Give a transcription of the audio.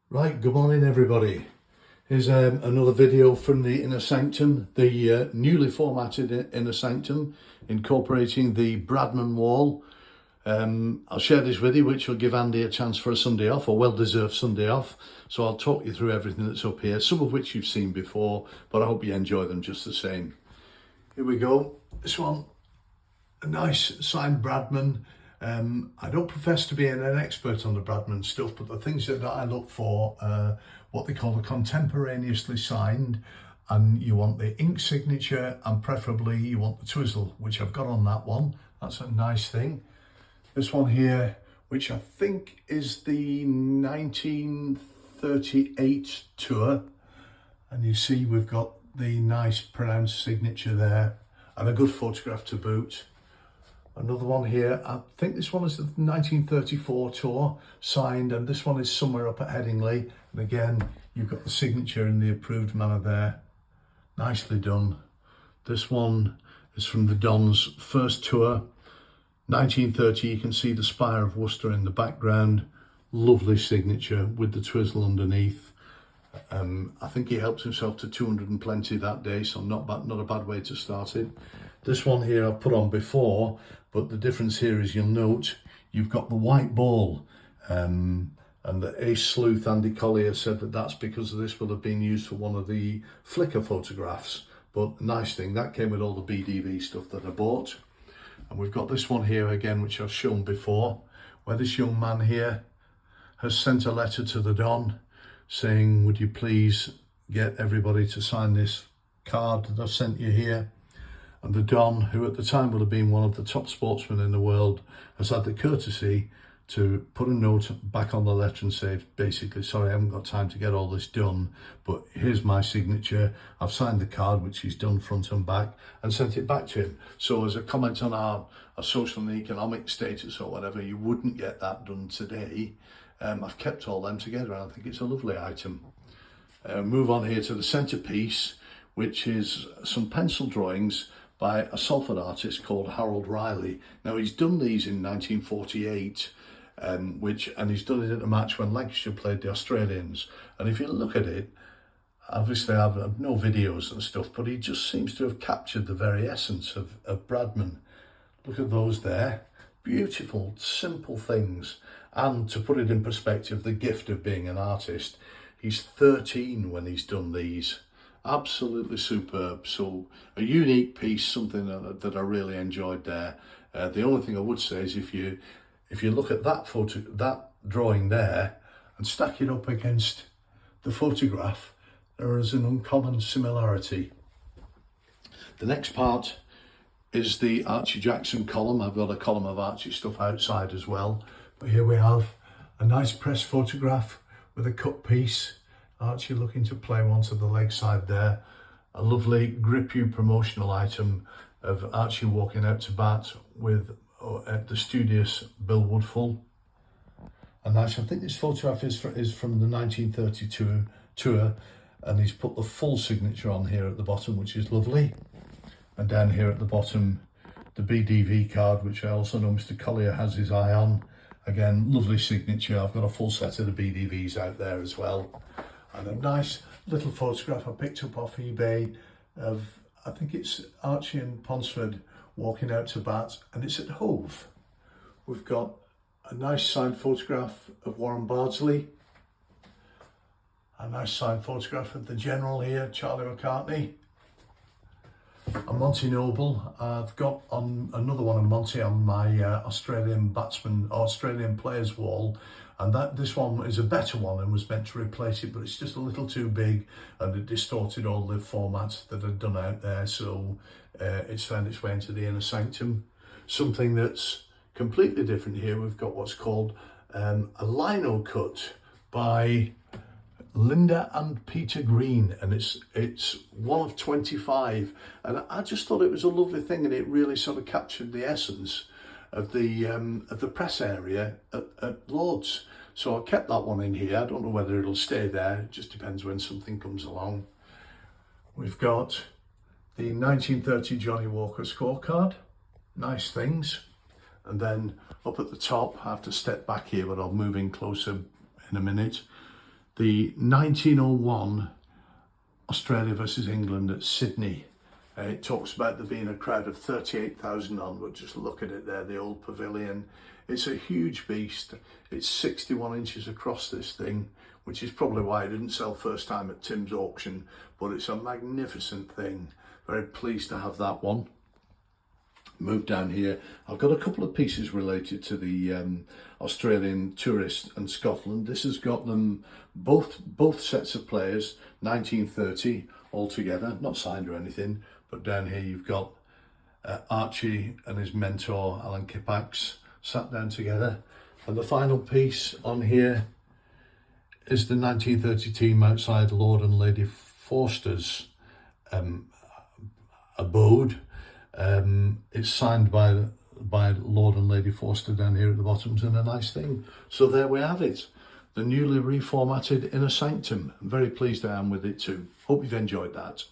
Right, good morning everybody. Here's another video from the Inner Sanctum, the newly formatted Inner Sanctum, incorporating the Bradman wall. I'll share this with you, which will give Andy a chance for a Sunday off, a well-deserved Sunday off. So I'll talk you through everything that's up here, some of which you've seen before, but I hope you enjoy them just the same. Here we go. This one, a nice signed Bradman. I don't profess to be an expert on the Bradman stuff, but the things that I look for are what they call a contemporaneously signed, and you want the ink signature, and preferably you want the twizzle, which I've got on that one. That's a nice thing. This one here, which I think is the 1938 tour, and you see we've got the nice pronounced signature there and a good photograph to boot. Another one here, I think this one is the 1934 tour, signed, and this one is somewhere up at Headingley. And again, you've got the signature in the approved manner there. Nicely done. This one is from the Don's first tour, 1930. You can see the Spire of Worcester in the background. Lovely signature with the twizzle underneath. I think he helped himself to 200 and plenty that day, so not a bad way to start it. This one here I've put on before, but the difference here is you'll note you've got the white ball, and the ace sleuth Andy Collier said that that's because this will have been used for one of the Flickr photographs. But nice thing, that came with all the BDV stuff that I bought. And we've got this one here again, which I've shown before, where this young man here has sent a letter to the Don saying, would you please get everybody to sign this card that I've sent you here. And the Don, who at the time would have been one of the top sportsmen in the world, has had the courtesy to put a note back on the letter and say, basically, sorry, I haven't got time to get all this done, but here's my signature. I've signed the card, which he's done front and back, and sent it back to him. So as a comment on our social and economic status or whatever, you wouldn't get that done today. I've kept all them together, and I think it's a lovely item. Move on here to the centerpiece, which is some pencil drawings by a Salford artist called Harold Riley. Now, he's done these in 1948, and he's done it at a match when Lancashire played the Australians. And if you look at it, obviously I've no videos and stuff, but he just seems to have captured the very essence of Bradman. Look at those there. Beautiful, simple things. And to put it in perspective, the gift of being an artist, he's 13 when he's done these. Absolutely superb. So a unique piece, something that I really enjoyed there. The only thing I would say is if you look at that drawing there and stack it up against the photograph, there is an uncommon similarity. The next part is the Archie Jackson column. I've got a column of Archie stuff outside as well. But here we have a nice press photograph with a cut piece. Archie looking to play one to the leg side there. A lovely Grip You promotional item of Archie walking out to bat with the studious Bill Woodfull. And nice, I think this photograph is from the 1932 tour, and he's put the full signature on here at the bottom, which is lovely. And down here at the bottom, the BDV card, which I also know Mr. Collier has his eye on. Again, lovely signature. I've got a full set of the BDVs out there as well. And a nice little photograph I picked up off eBay of, I think it's Archie and Ponsford walking out to bat, and it's at Hove. We've got a nice signed photograph of Warren Bardsley. A nice signed photograph of the General here, Charlie McCartney. A Monty Noble. I've got on another one of Monty on my Australian players wall, and this one is a better one and was meant to replace it, but it's just a little too big and it distorted all the formats that I'd done out there, so it's found its way into the Inner Sanctum. Something that's completely different here, we've got what's called a lino cut by Linda and Peter Green, and it's one of 25, and I just thought it was a lovely thing, and it really sort of captured the essence of the press area at Lord's. So I kept that one in here. I don't know whether it'll stay there, it just depends when something comes along. We've got the 1930 Johnny Walker scorecard, nice things. And then up at the top, I have to step back here, but I'll move in closer in a minute. the 1901 Australia versus England at Sydney. It talks about there being a crowd of 38,000 on, but just look at it there, the old pavilion. It's a huge beast. It's 61 inches across, this thing, which is probably why it didn't sell first time at Tim's auction, but it's a magnificent thing. Very pleased to have that one. Move down here. I've got a couple of pieces related to the Australian tourist and Scotland. This has got them both sets of players, 1930 altogether, not signed or anything, but down here you've got Archie and his mentor Alan Kippax sat down together, and the final piece on here is the 1930 team outside Lord and Lady Forster's abode. It's signed by Lord and Lady Forster down here at the bottoms, and a nice thing. So there we have it, the newly reformatted Inner Sanctum. I'm very pleased I am with it too. Hope you've enjoyed that.